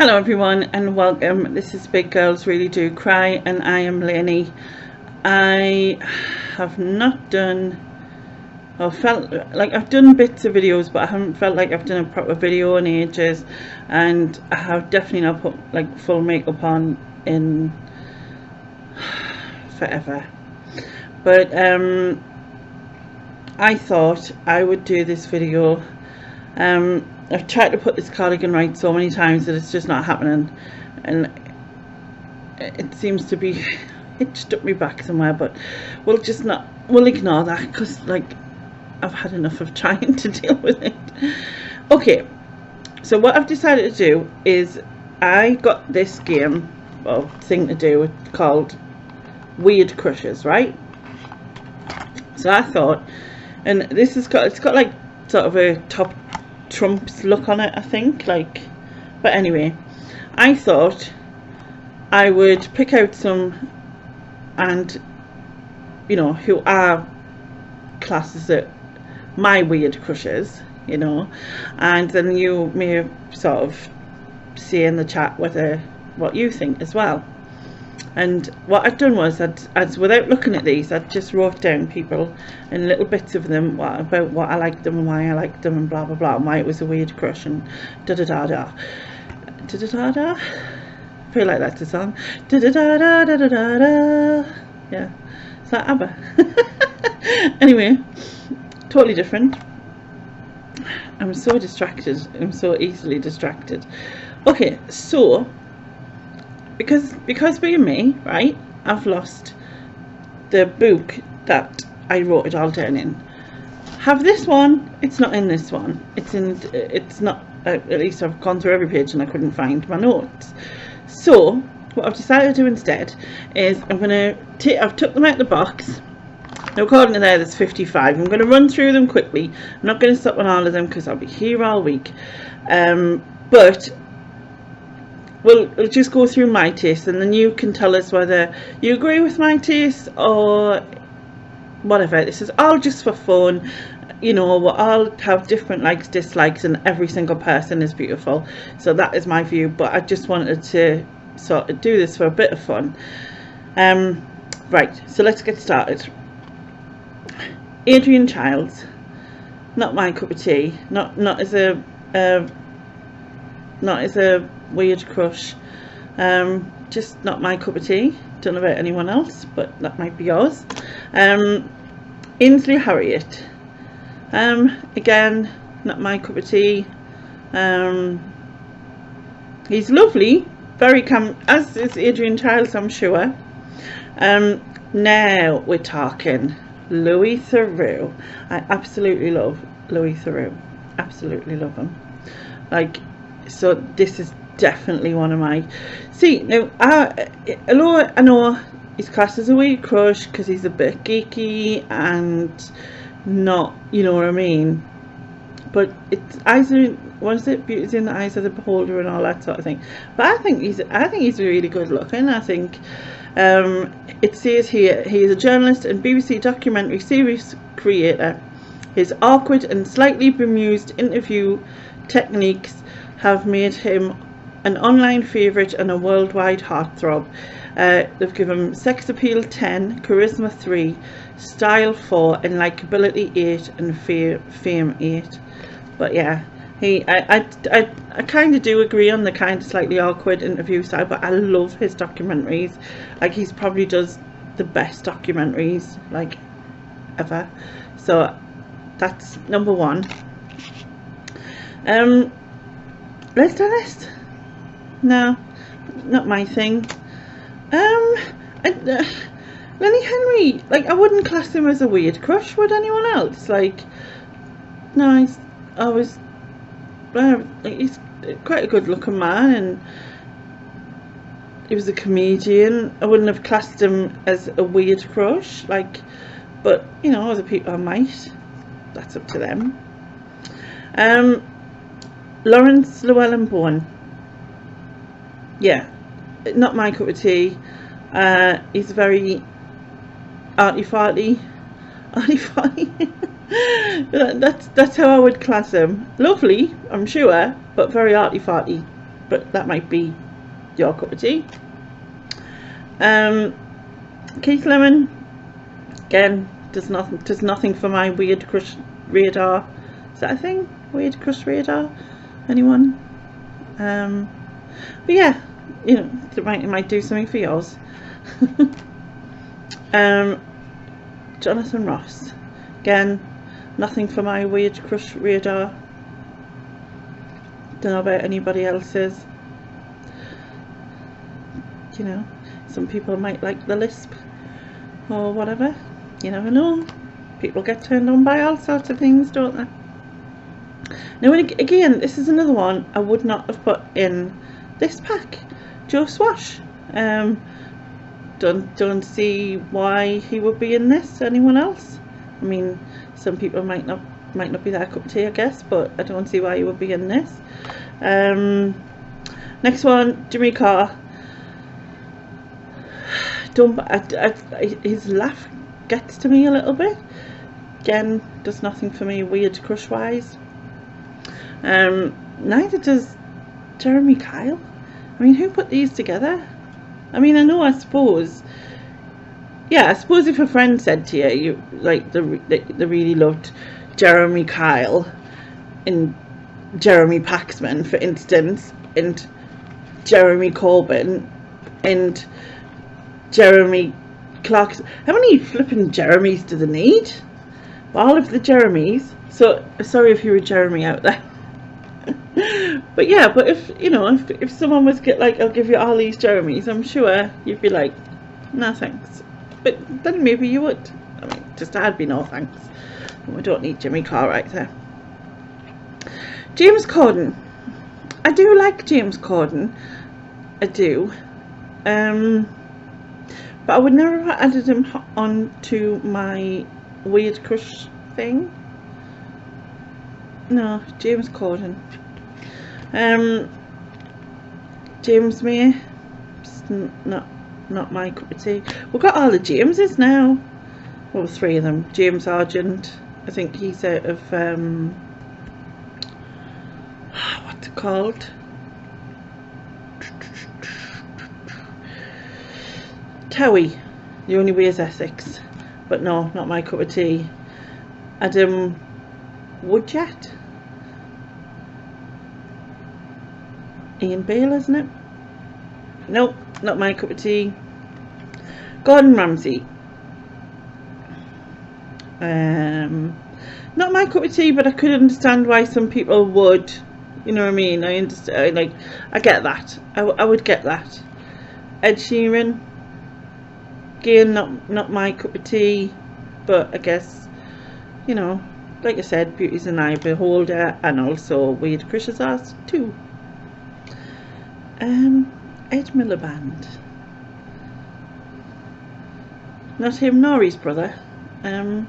Hello everyone and welcome. This is Big Girls Really Do Cry and I am Lainey. I have not done, or felt like I've done bits of videos, but I haven't felt like I've done a proper video in ages, and I have definitely not put like full makeup on in forever. But I thought I would do this video. I've tried to put this cardigan right so many times that it's just not happening, and it seems to be it stuck me back somewhere, but we'll ignore that because like I've had enough of trying to deal with it. Okay, so what I've decided to do is I got this game or thing to do called Weird Crushes, right? So I thought, and this has got, it's got like sort of a top Trump's look on it, I think, like, but anyway, I thought I would pick out some, and you know, who are classes at my weird crushes, you know, and then you may sort of say in the chat whether what you think as well. And what I'd done was I'd without looking at these, I just wrote down people and little bits of them, about what I liked them and why I liked them and blah blah blah, and why it was a weird crush and da da da da da da da da. I feel like that's a song. Da da da da da da da da. Yeah, is that ABBA? Anyway, totally different. I'm so distracted. I'm so easily distracted. Okay, so because being me, right, I've lost the book that I wrote it all down in. Have this one, it's not in this one, it's not, at least I've gone through every page and I couldn't find my notes. So what I've decided to do instead is I'm going to I've took them out of the box. Now according to there, there's 55. I'm going to run through them quickly. I'm not going to stop on all of them because I'll be here all week, but we'll just go through my taste, and then you can tell us whether you agree with my taste or whatever. This is all just for fun, you know. We'll all have different likes, dislikes, and every single person is beautiful. So that is my view, but I just wanted to sort of do this for a bit of fun. Right, so let's get started. Adrian Childs, not my cup of tea. Not as a weird crush, just not my cup of tea. Don't know about anyone else, but that might be yours. Ainsley Harriott, again, not my cup of tea. He's lovely, very as is Adrian Childs, I'm sure. Now we're talking Louis Theroux. I absolutely love Louis Theroux, absolutely love him. Like, so this is definitely one of my, see now, although I know he's classed as a weird crush because he's a bit geeky and not, you know what I mean, but it's eyes are, what is it, beauty's in the eyes of the beholder and all that sort of thing. But I think he's really good looking. I think it says here he is a journalist and BBC documentary series creator. His awkward and slightly bemused interview techniques have made him an online favourite and a worldwide heartthrob. They've given him sex appeal 10, charisma 3, style 4, and likability 8, and fame 8. But yeah, I kind of do agree on the kind of slightly awkward interview style, but I love his documentaries. Like, he's probably does the best documentaries like ever. So that's number one. Let's do this. No, not my thing. Lenny Henry, like, I wouldn't class him as a weird crush. Would anyone else? Like, no, he's always, he's quite a good looking man, and he was a comedian. I wouldn't have classed him as a weird crush, like, but you know, other people I might. That's up to them. Lawrence Llewellyn-Bowen, yeah, not my cup of tea. He's very arty-farty. That's how I would class him. Lovely, I'm sure, but very arty-farty. but that might be your cup of tea. Keith Lemon, again, does nothing for my weird crush radar. Is that a thing? Weird crush radar? Anyone? But yeah, you know, it might do something for yours. Jonathan Ross, again, nothing for my weird crush radar. Don't know about anybody else's. You know, some people might like the lisp or whatever. You never know. People get turned on by all sorts of things, don't they? Now, again, this is another one I would not have put in this pack. Joe Swash. Don't see why he would be in this. Anyone else? I mean, some people might not be that cup of tea, I guess, but I don't see why he would be in this. Next one, Jimmy Carr. His laugh gets to me a little bit. Again, does nothing for me weird crush wise. Neither does Jeremy Kyle. I mean, who put these together? I mean, I suppose if a friend said to you like they really loved Jeremy Kyle and Jeremy Paxman, for instance, and Jeremy Corbyn and Jeremy Clarkson. How many flipping Jeremys do they need? All of the Jeremys. So sorry if you're a Jeremy out there. But yeah, but if someone was like, I'll give you all these Jeremys, I'm sure you'd be like, no thanks. But then maybe you would. I mean, just I'd be no thanks. We don't need Jimmy Carr right there. James Corden. I do like James Corden. I do. But I would never have added him onto my weird crush thing. No, James Corden. James May, not my cup of tea. We've got all the Jameses now. Well, 3 of them. James Argent, I think he's out of what's it called? Towie. The Only Way is Essex. But no, not my cup of tea. Adam Woodjet. Ian Bale, isn't it? Nope, not my cup of tea. Gordon Ramsay. Not my cup of tea, but I could understand why some people would. You know what I mean? I understand. I get that. I would get that. Ed Sheeran. Again, not my cup of tea, but I guess, you know, like I said, beauty's an eye beholder, and also weird crushes are too. Ed Miliband. Not him nor his brother. No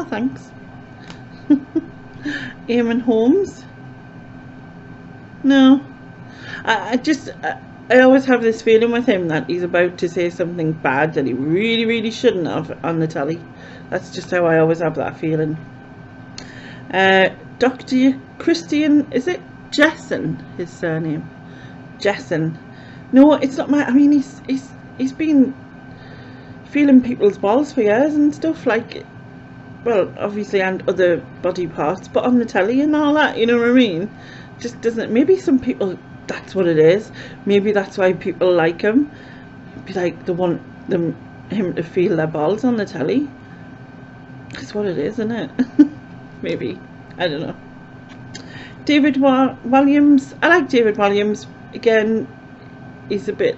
thanks. Eamon Holmes. No. I always have this feeling with him that he's about to say something bad that he really, really shouldn't have on the telly. That's just how I always have that feeling. Dr. Christian, is it Jessen, his surname? Jessen. No, it's not my. I mean, he's been feeling people's balls for years and stuff, like, well, obviously, and other body parts, but on the telly and all that, you know what I mean? Just doesn't. Maybe some people, that's what it is. Maybe that's why people like him. Be like, they want him to feel their balls on the telly. That's what it is, isn't it? Maybe. I don't know. David Williams. I like David Williams. Again, he's a bit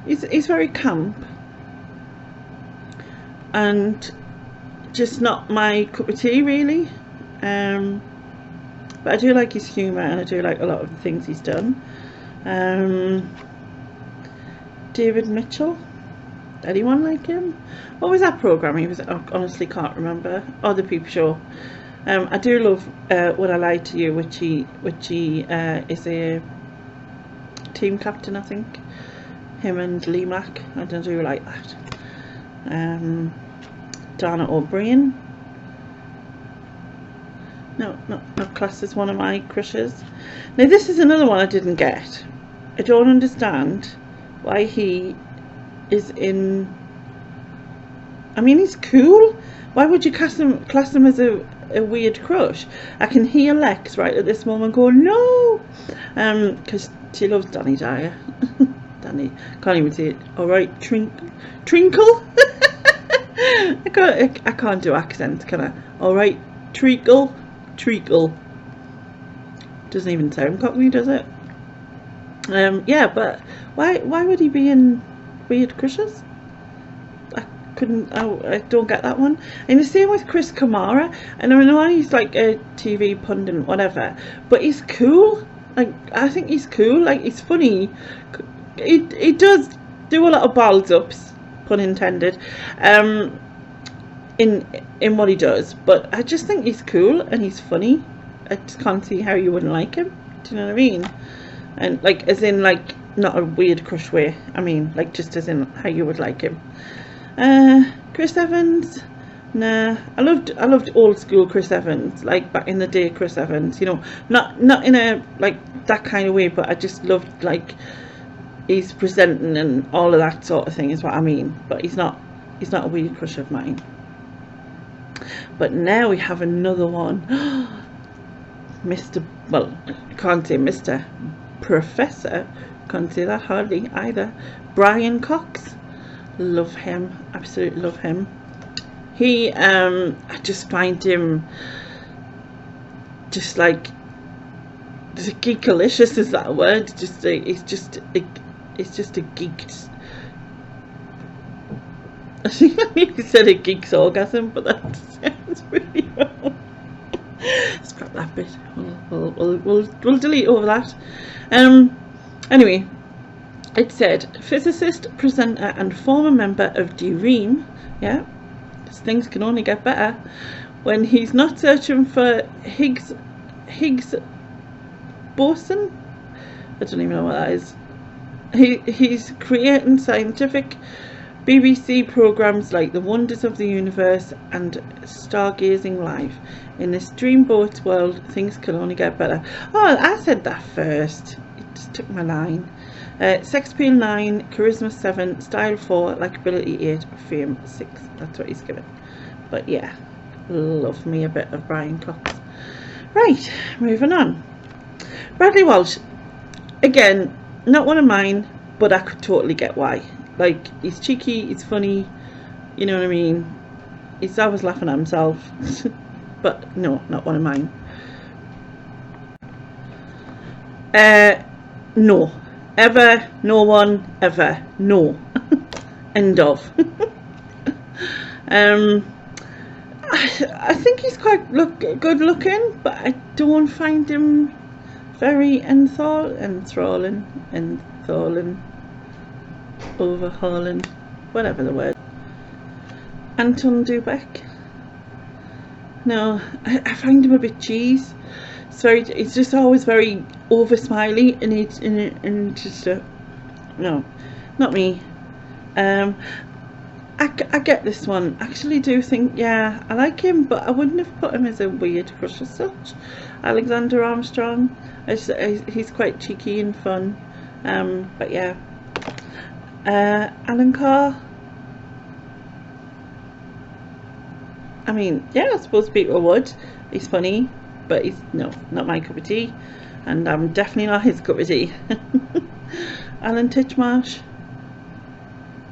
he's very camp and just not my cup of tea, really. But I do like his humour, and I do like a lot of the things he's done. David Mitchell. Anyone like him? What was that programme? He was, I honestly can't remember. Oh, The Peep Show. I do love When I Lied to You, which he is a team captain, I think. Him and Lee Mack. I do like that. Donna O'Brien. not classed as one of my crushes. Now this is another one I didn't get. I don't understand why he is in. I mean, he's cool. Why would you class him as a weird crush? I can hear Lex right at this moment go no, because she loves Danny Dyer. Danny, can't even say it. All right, Trinkle. I can't do accents, can I? All right, treacle. Doesn't even sound cockney, does it? Yeah, but why would he be in weird crushes? I don't get that one. And the same with Chris Kamara. And I know he's like a TV pundit, whatever, but he's cool. Like, I think he's cool. Like, he's funny. He does do a lot of balls ups, pun intended, in what he does. But I just think he's cool and he's funny. I just can't see how you wouldn't like him. Do you know what I mean? And like, as in like, not a weird crush way. I mean, like, just as in how you would like him. Chris Evans, nah. I loved old school Chris Evans, like back in the day Chris Evans, you know, not in a like that kind of way, but I just loved like he's presenting and all of that sort of thing is what I mean. But he's not a weird crush of mine. But now we have another one. Mr. Well, can't say Mr. Professor, can't say that hardly either. Brian Cox. Love him, absolutely love him. He I just find him just like geekalicious, is that a word? He's just a geek. I think I nearly said a geek's orgasm, but that sounds really wrong. Scrap that bit. We'll delete over that. Anyway, it said physicist, presenter, and former member of Theroux. Yeah, because things can only get better when he's not searching for Higgs boson. I don't even know what that is. He's creating scientific BBC programmes like The Wonders of the Universe and Stargazing Live. In this dreamboat world, things can only get better. Oh, I said that first. It just took my line. Sex appeal 9, charisma 7, style 4, likability 8, fame 6. That's what he's given. But yeah, love me a bit of Brian Cox. Right, moving on. Bradley Walsh, again, not one of mine, but I could totally get why. Like, he's cheeky, he's funny, you know what I mean? He's always laughing at himself. But no, not one of mine. No. Ever, no one, ever, no. End of. I think he's quite good looking, but I don't find him very enthralling, overhauling, whatever the word. Anton Dubek. No, I find him a bit cheese. It's just always very over smiley, and just no, not me. I get this one. Actually, do think, yeah, I like him, but I wouldn't have put him as a weird crush as such. Alexander Armstrong, he's quite cheeky and fun. But yeah, Alan Carr. I mean, yeah, I suppose people would. He's funny, but he's not my cup of tea, and I'm definitely not his cup of tea. Alan Titchmarsh.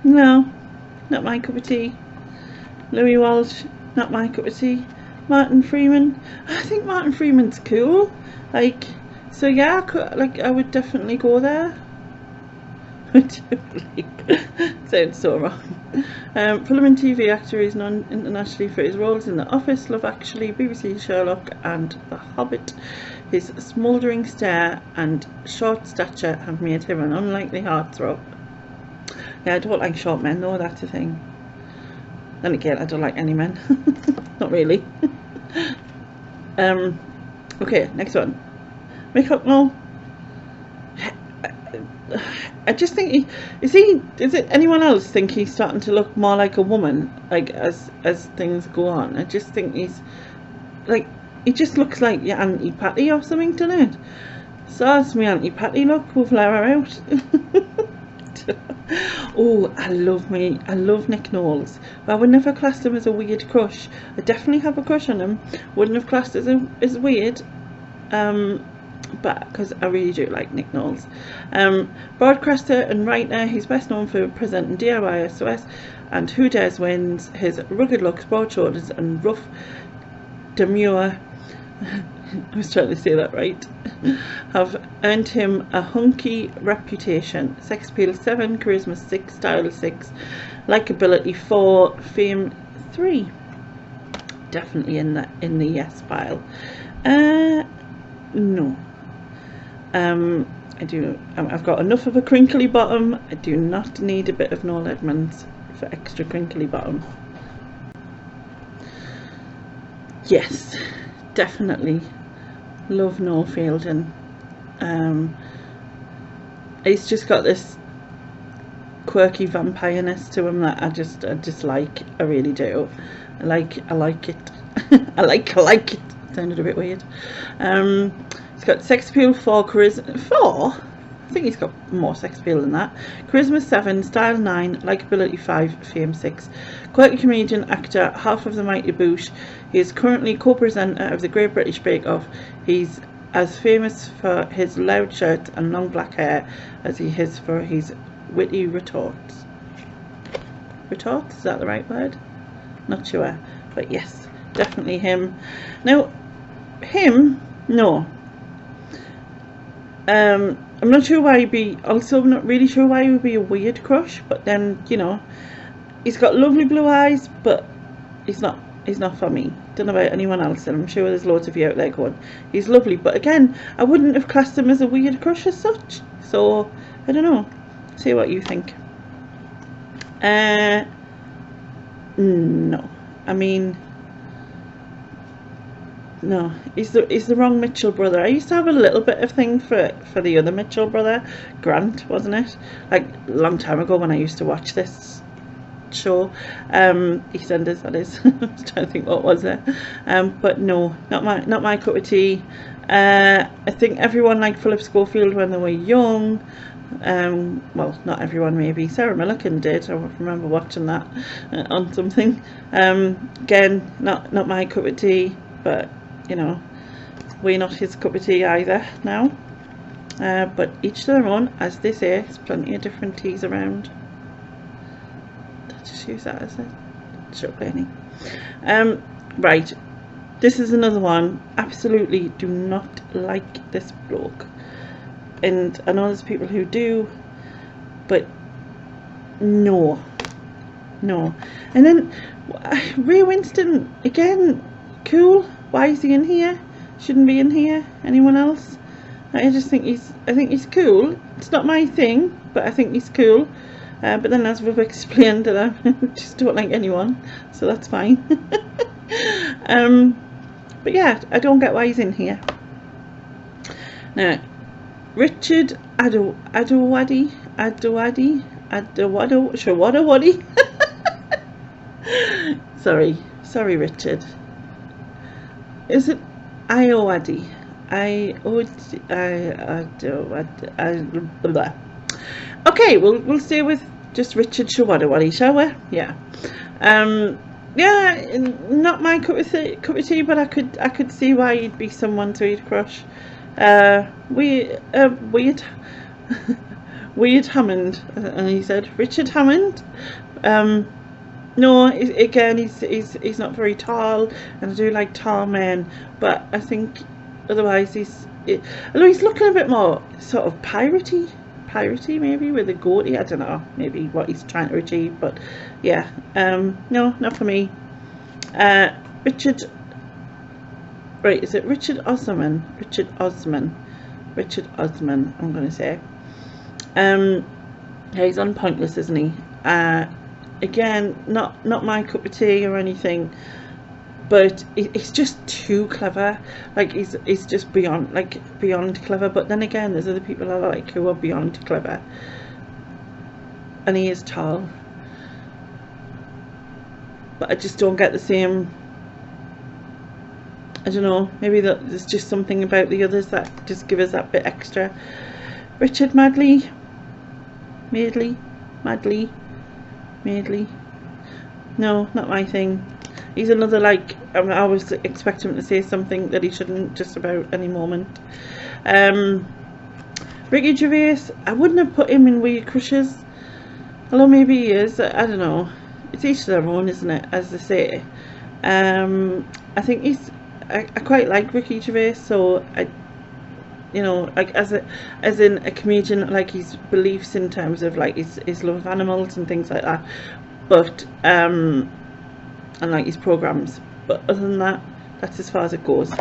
No, not my cup of tea. Louis Walsh, not my cup of tea. Martin Freeman, I think Martin Freeman's cool. Like, so yeah, I would definitely go there. Sounds so wrong. Film and TV actor, is known internationally for his roles in The Office, Love Actually, BBC Sherlock, and The Hobbit. His smouldering stare and short stature have made him an unlikely heartthrob. Yeah, I don't like short men though, that's the thing. Then again, I don't like any men. Not really. Okay, next one. Mick Hucknall. I just think is it anyone else think he's starting to look more like a woman, like as things go on? I just think he's like, he just looks like your Auntie Patty or something, doesn't it? So that's my Auntie Patty look with flower out. Oh, I love Nick Knowles. But I would never class him as a weird crush. I definitely have a crush on him. Wouldn't have classed as weird. But because I really do like Nick Knowles. Broadcaster and writer, he's best known for presenting DIY SOS and Who Dares Wins. His rugged looks, broad shoulders and rough demure I was trying to say that right, have earned him a hunky reputation. Sex appeal 7, charisma 6, style 6, likability 4, fame 3. Definitely in the yes pile. No. I've got enough of a crinkly bottom. I do not need a bit of Noel Edmonds for extra crinkly bottom. Yes, definitely love Noel Fielding. He's just got this quirky vampireness to him that I just like. I really do. I like it. I like it. Sounded a bit weird. He's got sex appeal 4, charisma 4. I think he's got more sex appeal than that. Charisma 7, style 9, likability 5, fame 6. Quirky comedian, actor, half of the Mighty Boosh. He is currently co-presenter of the Great British Bake Off. He's as famous for his loud shirt and long black hair as he is for his witty retorts. Retorts? Is that the right word? Not sure. But yes, definitely him. Now, him, no. I'm not sure why he'd be, also I'm not really sure why he would be a weird crush, but then, you know, he's got lovely blue eyes, but he's not for me. Don't know about anyone else, and I'm sure there's loads of you out there going, he's lovely, but again, I wouldn't have classed him as a weird crush as such, so, I don't know, see what you think. No, I mean, no, he's the wrong Mitchell brother. I used to have a little bit of thing for the other Mitchell brother, Grant, wasn't it? Like a long time ago when I used to watch this show, EastEnders, that is. I was trying to think what was it, but no, not my cup of tea. I think everyone liked Philip Schofield when they were young. Well, not everyone, maybe. Sarah Millican did. I remember watching that on something. Again, not my cup of tea, but you know, we're not his cup of tea either now. But each to their own, as they say. There's plenty of different teas around. I'll just use that as a show any. Right, this is another one. Absolutely do not like this bloke, and I know there's people who do, but no. And then Ray Winston again, cool. Why is he in here? Shouldn't be in here. Anyone else? I just think I think he's cool. It's not my thing, but I think he's cool. But then, as we've explained, I just don't like anyone, so that's fine. But yeah, I don't get why he's in here. Now, Richard Adowadi, sorry, Richard. Is it Iowadi? Okay, we'll stay with just Richard Shawadawadi, shall we? Yeah. Yeah, not my cup of tea, but I could see why you'd be someone to eat crush. Weird Hammond, and he said Richard Hammond. No, again, he's not very tall, and I do like tall men, but I think otherwise although he's looking a bit more sort of piratey maybe, with a goatee. I don't know, maybe what he's trying to achieve, but yeah, no, not for me. Richard, right, is it Richard Osman, I'm going to say. Yeah, he's on Pointless, isn't he? Again, not my cup of tea or anything, but he's just too clever. Like he's just beyond clever. But then again, there's other people I like who are beyond clever, and he is tall. But I just don't get the same I don't know, maybe there's just something about the others that just give us that bit extra. Richard Madley, Madeley, no, not my thing. He's another, like, I always expect him to say something that he shouldn't just about any moment. Ricky Gervais, I wouldn't have put him in Weird Crushes, although maybe he is, I don't know. It's each their own, isn't it, as they say. I think I quite like Ricky Gervais, so you know, like as in a comedian, like his beliefs in terms of like his love of animals and things like that, but and like his programs, but other than that, that's as far as it goes.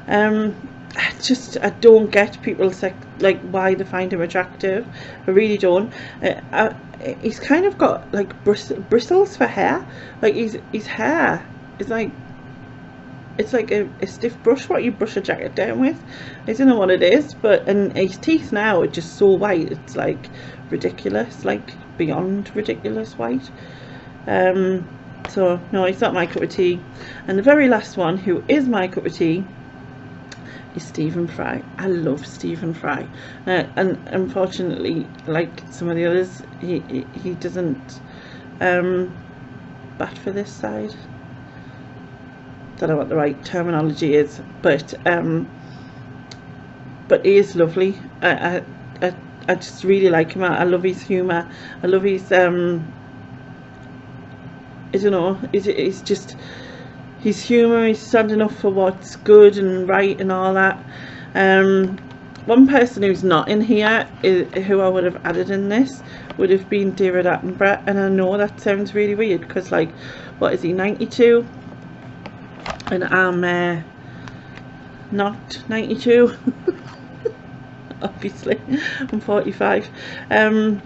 I don't get people like why they find him attractive. I really don't. He's kind of got like bristles for hair. Like his hair is like, it's like a stiff brush, what you brush a jacket down with. I don't know what it is, and his teeth now are just so white, it's like ridiculous, like beyond ridiculous white. So no, it's not my cup of tea. And the very last one, who is my cup of tea, is Stephen Fry. I love Stephen Fry, and unfortunately, like some of the others, he doesn't bat for this side. Don't know what the right terminology is, but he is lovely. I just really like him. I love his humour. I love his I don't know, it's just his humour. He's standing up for what's good and right and all that. One person who's not in here, who I would have added in this, would have been David Attenborough, and I know that sounds really weird because, like, what is he, 92? And I'm not 92. Obviously I'm 45. And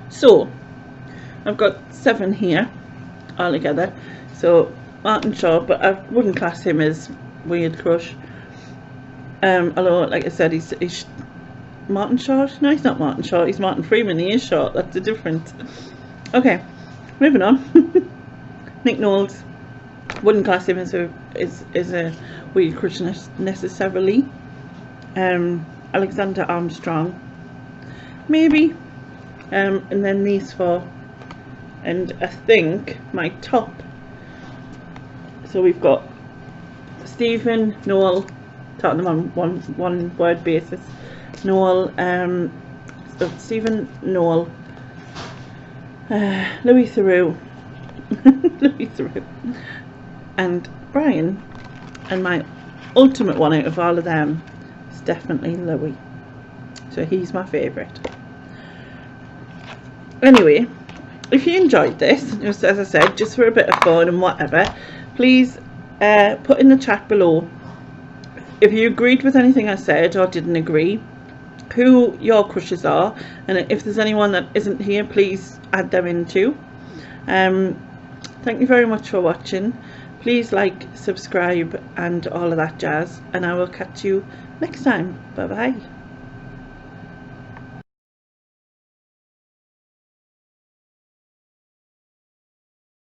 so I've got 7 here altogether. So Martin Short, but I wouldn't class him as weird crush, although like I said, he's Martin Short. No, he's not Martin Short, he's Martin Freeman. He is short, that's the difference. Okay, moving on. Nick Knowles, wouldn't class him as a weird crush necessarily. Alexander Armstrong, maybe. And then these 4, and I think my top. So we've got Stephen, Noel, talking on one word basis. Noel, so Stephen, Noel, Louis Theroux, and Brian, and my ultimate one out of all of them is definitely Louis. So he's my favourite. Anyway, if you enjoyed this, just as I said, just for a bit of fun and whatever, please put in the chat below if you agreed with anything I said or didn't agree, who your crushes are, and if there's anyone that isn't here, please add them in too. Thank you very much for watching. Please like, subscribe and all of that jazz, and I will catch you next time. Bye bye.